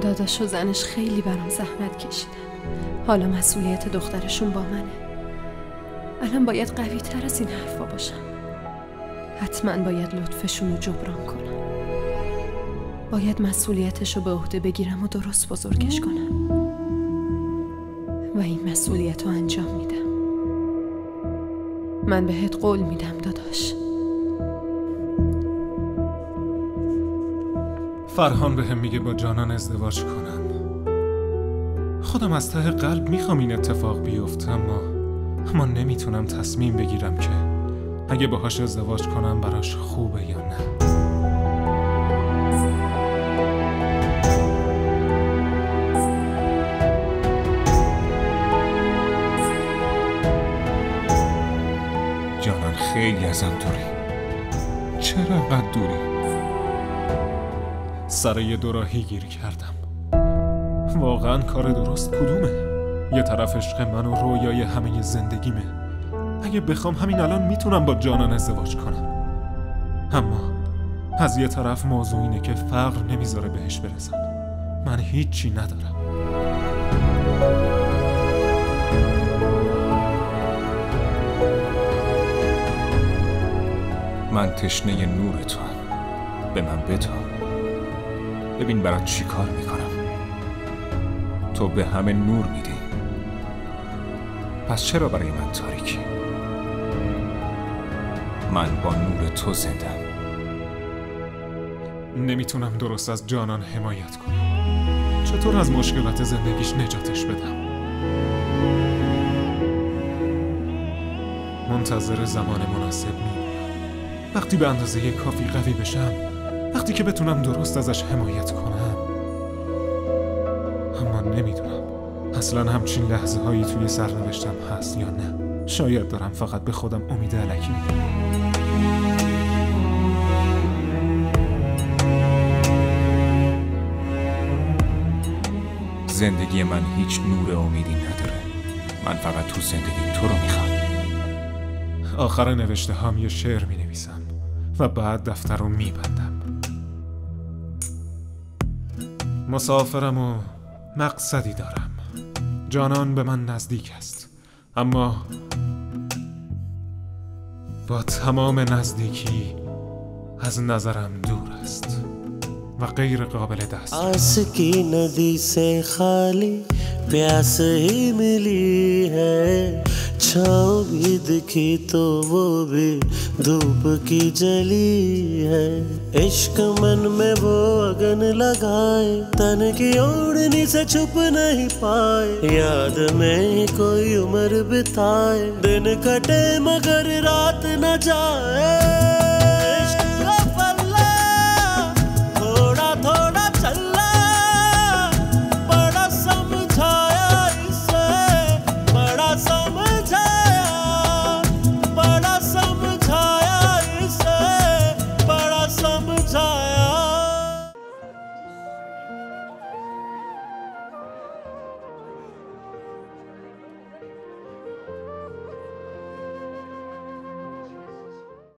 داداش و زنش خیلی برام زحمت کشیدن. حالا مسئولیت دخترشون با منه. الان باید قوی تر از این حرفا باشم. حتما باید لطفشون رو جبران کنم. باید مسئولیتشو به عهده بگیرم و درست بزرگش کنم و این مسئولیت رو انجام میدم. من بهت قول میدم داداش. فرهان بهم میگه با جانان ازدواج کنم. خودم از ته قلب میخوام این اتفاق بیفته، اما نمیتونم تصمیم بگیرم که اگه باهاش ازدواج کنم براش خوبه یا نه. جانان خیلی ازم دوری. چرا انقدر دوری؟ سر یه دوراهی گیر کردم. واقعا کار درست کدومه؟ یه طرف عشق من و رویای همه زندگیمه. اگه بخوام همین الان میتونم با جانان ازدواج کنم، اما از یه طرف موضوع اینه که فقر نمیذاره بهش برسم. من هیچی ندارم. من تشنه نور تو هم. به من بتا. ببین برات چی کار میکنم. تو به همه نور میدی، پس چرا برای من تاریکی؟ من با نور تو زندم. نمیتونم درست از جانان حمایت کنم. چطور از مشکلات زندگیش نجاتش بدم؟ منتظر زمان مناسب میمونم. وقتی به اندازه کافی قوی بشم، وقتی که بتونم درست ازش حمایت کنم. اما نمیدونم اصلا همچین لحظه هایی توی سرنوشتم هست یا نه. شاید دارم فقط به خودم امید الکی میدم. زندگی من هیچ نور امیدی نداره. من فقط تو زندگی تو رو میخوام. آخر نوشته هم یه شعر مینویسم و بعد دفتر رو میبندم. مسافرم و مقصدی دارم. جانان به من نزدیک است، اما با تمام نزدیکی از نظرم دور است و غیر قابل دست. आस की नदी से खाली प्यास ही मिली है, छाँव भी दिखी तो वो भी धूप की जली है। इश्क मन में वो अगन लगाए, तन की ओढ़नी से छुप नहीं पाए। याद में कोई उम्र बिताए, दिन कटे मगर रात न जाए।